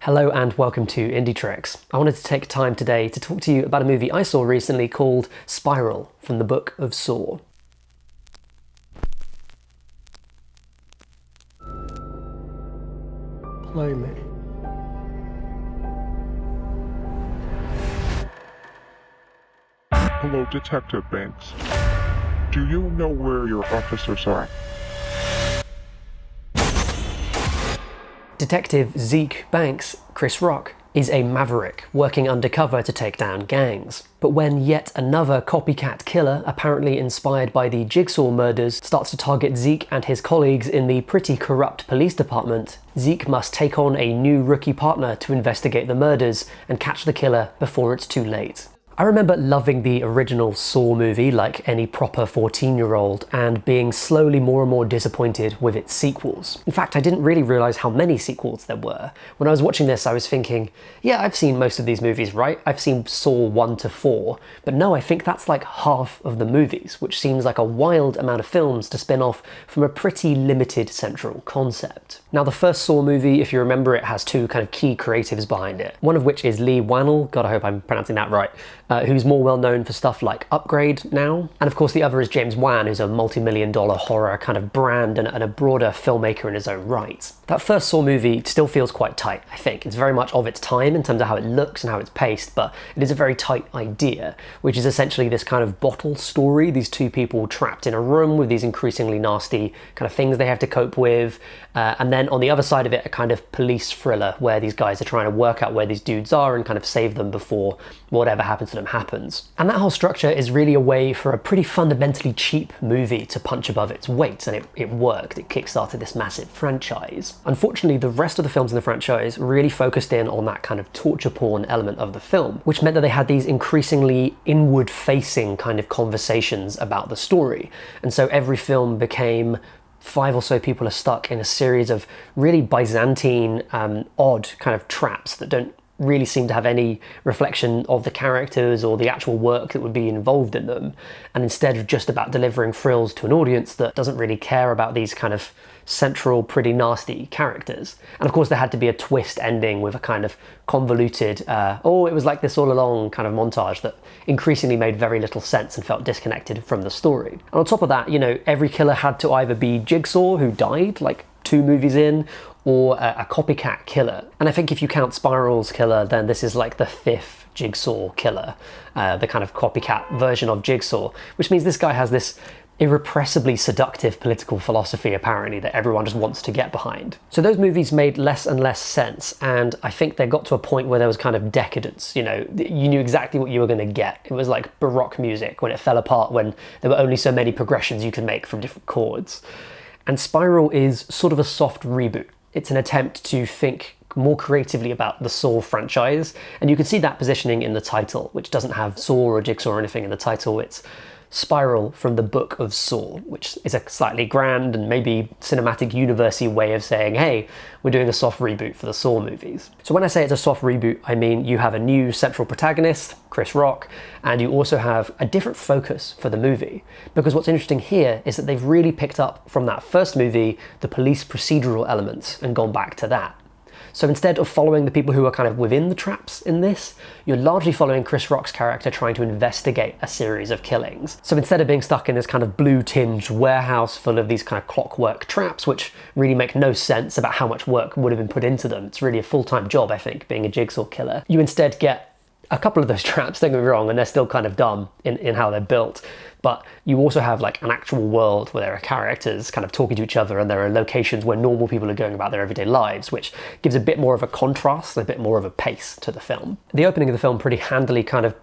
Hello and welcome to indietrix. I wanted to take time today to talk to you about a movie I saw recently called Spiral from the Book of Saw. Play me. Hello, Detective Banks. Do you know where your officers are? Detective Zeke Banks, Chris Rock, is a maverick working undercover to take down gangs. But when yet another copycat killer, apparently inspired by the Jigsaw murders, starts to target Zeke and his colleagues in the pretty corrupt police department, Zeke must take on a new rookie partner to investigate the murders and catch the killer before it's too late. I remember loving the original Saw movie like any proper 14-year-old and being slowly more and more disappointed with its sequels. In fact, I didn't really realise how many sequels there were. When I was watching this, I was thinking, yeah, I've seen most of these movies, right? I've seen Saw 1 to 4, but no, I think that's like half of the movies, which seems like a wild amount of films to spin off from a pretty limited central concept. Now, the first Saw movie, if you remember it, has two kind of key creatives behind it, one of which is Lee Wannell, God, I hope I'm pronouncing that right, who's more well known for stuff like Upgrade now. And of course the other is James Wan, who's a multi-million-dollar horror kind of brand and a broader filmmaker in his own right. That first Saw movie still feels quite tight, I think. It's very much of its time in terms of how it looks and how it's paced, but it is a very tight idea, which is essentially this kind of bottle story, these two people trapped in a room with these increasingly nasty kind of things they have to cope with, and then on the other side of it, a kind of police thriller where these guys are trying to work out where these dudes are and kind of save them before whatever happens to them happens. And that whole structure is really a way for a pretty fundamentally cheap movie to punch above its weight, and it worked. It kickstarted this massive franchise. Unfortunately, the rest of the films in the franchise really focused in on that kind of torture porn element of the film, which meant that they had these increasingly inward-facing kind of conversations about the story. And so every film became 5 or so people are stuck in a series of really Byzantine, odd kind of traps that don't really seem to have any reflection of the characters or the actual work that would be involved in them, and instead of just about delivering thrills to an audience that doesn't really care about these kind of central, pretty nasty characters. And of course there had to be a twist ending with a kind of convoluted, oh, it was like this all along kind of montage that increasingly made very little sense and felt disconnected from the story. And on top of that, you know, every killer had to either be Jigsaw, who died like 2 movies in, or a copycat killer. And I think if you count Spiral's killer, then this is like the 5th Jigsaw killer, the kind of copycat version of Jigsaw, which means this guy has this irrepressibly seductive political philosophy, apparently, that everyone just wants to get behind. So those movies made less and less sense, and I think they got to a point where there was kind of decadence, you know, you knew exactly what you were going to get. It was like Baroque music when it fell apart, when there were only so many progressions you could make from different chords. And Spiral is sort of a soft reboot. It's an attempt to think more creatively about the Saw franchise, and you can see that positioning in the title, which doesn't have Saw or Jigsaw or anything in the title. It's Spiral from the Book of Saw, which is a slightly grand and maybe cinematic universe-y way of saying, hey, we're doing a soft reboot for the Saw movies. So when I say it's a soft reboot, I mean you have a new central protagonist, Chris Rock, and you also have a different focus for the movie. Because what's interesting here is that they've really picked up from that first movie the police procedural elements and gone back to that. So instead of following the people who are kind of within the traps in this, you're largely following Chris Rock's character trying to investigate a series of killings. So instead of being stuck in this kind of blue-tinged warehouse full of these kind of clockwork traps, which really make no sense about how much work would have been put into them, it's really a full-time job, I think, being a Jigsaw killer, you instead get a couple of those traps, don't get me wrong, and they're still kind of dumb in how they're built, but you also have like an actual world where there are characters kind of talking to each other, and there are locations where normal people are going about their everyday lives, which gives a bit more of a contrast, a bit more of a pace to the film. The opening of the film pretty handily kind of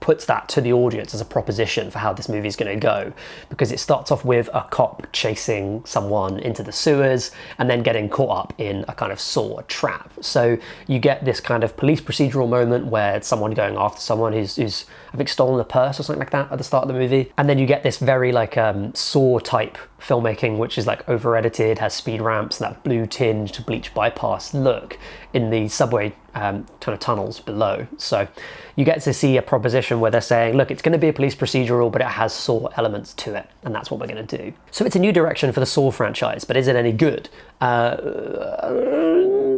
puts that to the audience as a proposition for how this movie is going to go, because it starts off with a cop chasing someone into the sewers and then getting caught up in a kind of Saw trap. So you get this kind of police procedural moment where it's someone going after someone who's I think stolen a purse or something like that at the start of the movie, and then you get this very like Saw type filmmaking, which is like over edited, has speed ramps and that blue tinged bleach bypass look in the subway kind of tunnels below. So you get to see a proposition where they're saying, look, it's going to be a police procedural, but it has Saw elements to it, and that's what we're going to do. So it's a new direction for the Saw franchise, but is it any good?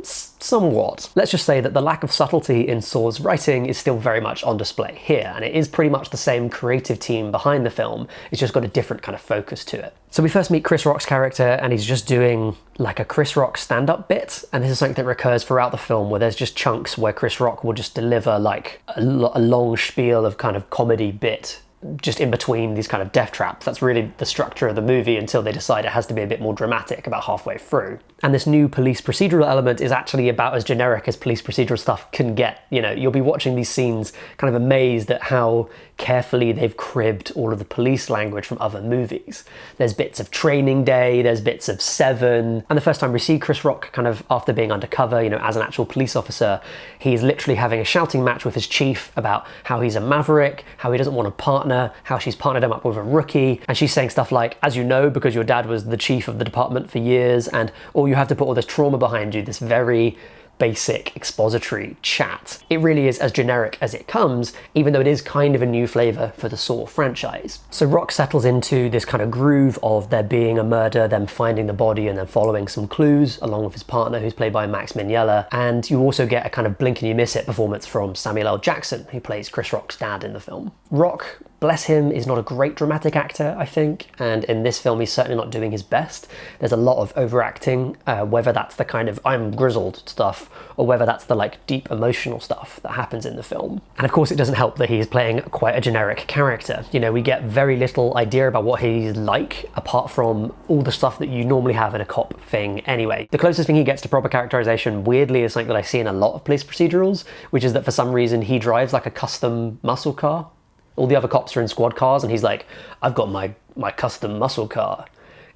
elements? Somewhat. Let's just say that the lack of subtlety in Saw's writing is still very much on display here, and it is pretty much the same creative team behind the film. It's just got a different kind of focus to it. So we first meet Chris Rock's character, and he's just doing like a Chris Rock stand-up bit, and this is something that recurs throughout the film, where there's just chunks where Chris Rock will just deliver like a long spiel of kind of comedy bit just in between these kind of death traps. That's really the structure of the movie until they decide it has to be a bit more dramatic about halfway through. And this new police procedural element is actually about as generic as police procedural stuff can get. You know, you'll be watching these scenes kind of amazed at how carefully they've cribbed all of the police language from other movies. There's bits of Training Day, there's bits of Seven, and the first time we see Chris Rock kind of after being undercover, you know, as an actual police officer, he's literally having a shouting match with his chief about how he's a maverick, how he doesn't want a partner, how she's partnered him up with a rookie, and she's saying stuff like, as you know, because your dad was the chief of the department for years, and you have to put all this trauma behind you, this very basic expository chat. It really is as generic as it comes, even though it is kind of a new flavour for the Saw franchise. So Rock settles into this kind of groove of there being a murder, them finding the body, and then following some clues, along with his partner, who's played by Max Mignella. And you also get a kind of blink and you miss it performance from Samuel L. Jackson, who plays Chris Rock's dad in the film. Rock, bless him, is not a great dramatic actor, I think, and in this film he's certainly not doing his best. There's a lot of overacting, whether that's the kind of I'm grizzled stuff, or whether that's the like deep emotional stuff that happens in the film. And of course it doesn't help that he's playing quite a generic character. You know, we get very little idea about what he's like, apart from all the stuff that you normally have in a cop thing anyway. The closest thing he gets to proper characterization, weirdly, is something that I see in a lot of police procedurals, which is that for some reason he drives like a custom muscle car. All the other cops are in squad cars, and he's like, I've got my custom muscle car.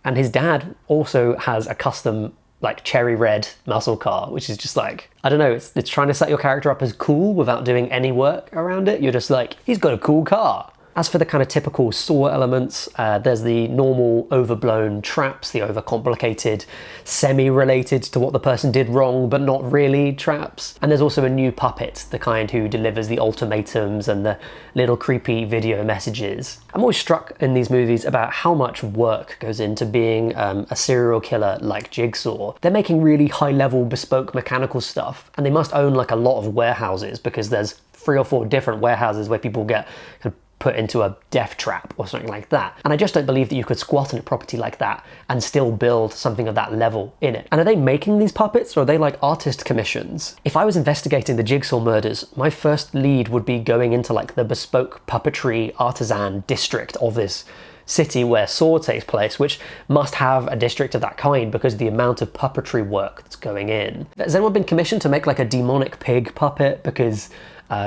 And his dad also has a custom like cherry red muscle car, which is just like, I don't know, it's trying to set your character up as cool without doing any work around it. You're just like, he's got a cool car. As for the kind of typical Saw elements, there's the normal overblown traps, the overcomplicated, semi-related to what the person did wrong but not really traps. And there's also a new puppet, the kind who delivers the ultimatums and the little creepy video messages. I'm always struck in these movies about how much work goes into being a serial killer like Jigsaw. They're making really high-level bespoke mechanical stuff, and they must own like a lot of warehouses, because there's 3 or 4 different warehouses where people get kind of put into a death trap or something like that. And I just don't believe that you could squat on a property like that and still build something of that level in it. And are they making these puppets, or are they like artist commissions? If I was investigating the Jigsaw murders, my first lead would be going into like the bespoke puppetry artisan district of this city where Saw takes place, which must have a district of that kind because of the amount of puppetry work that's going in. Has anyone been commissioned to make like a demonic pig puppet? Because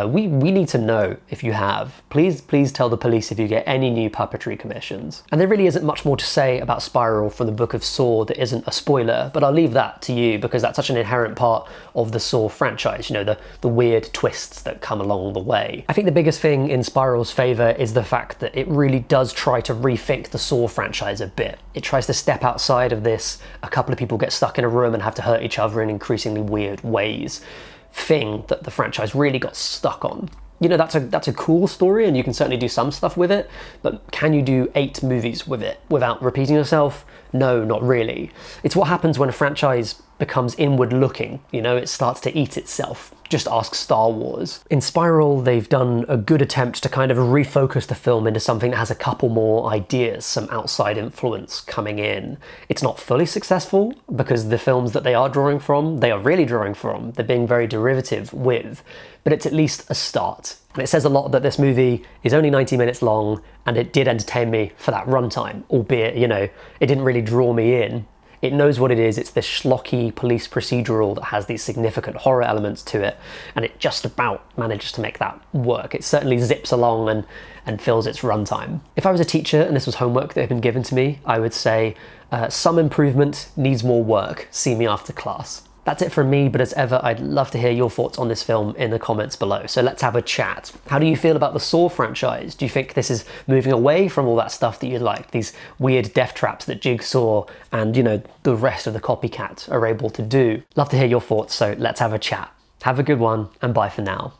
we need to know if you have. Please tell the police if you get any new puppetry commissions. And there really isn't much more to say about Spiral from the Book of Saw that isn't a spoiler, but I'll leave that to you because that's such an inherent part of the Saw franchise, you know, the weird twists that come along the way. I think the biggest thing in Spiral's favour is the fact that it really does try to rethink the Saw franchise a bit. It tries to step outside of this, a couple of people get stuck in a room and have to hurt each other in increasingly weird ways thing that the franchise really got stuck on. You know, that's a cool story and you can certainly do some stuff with it, but can you do 8 movies with it without repeating yourself? No, not really. It's what happens when a franchise becomes inward looking, you know, it starts to eat itself. Just ask Star Wars. In Spiral, they've done a good attempt to kind of refocus the film into something that has a couple more ideas, some outside influence coming in. It's not fully successful because the films that they are drawing from, they are really drawing from, they're being very derivative with, but it's at least a start. And it says a lot that this movie is only 90 minutes long and it did entertain me for that runtime, albeit, you know, it didn't really draw me in. It knows what it is, it's this schlocky police procedural that has these significant horror elements to it, and it just about manages to make that work. It certainly zips along and fills its runtime. If I was a teacher and this was homework that had been given to me, I would say, some improvement, needs more work, see me after class. That's it from me, but as ever, I'd love to hear your thoughts on this film in the comments below, so let's have a chat. How do you feel about the Saw franchise? Do you think this is moving away from all that stuff that you like, these weird death traps that Jigsaw and, you know, the rest of the copycats are able to do? Love to hear your thoughts, so let's have a chat. Have a good one, and bye for now.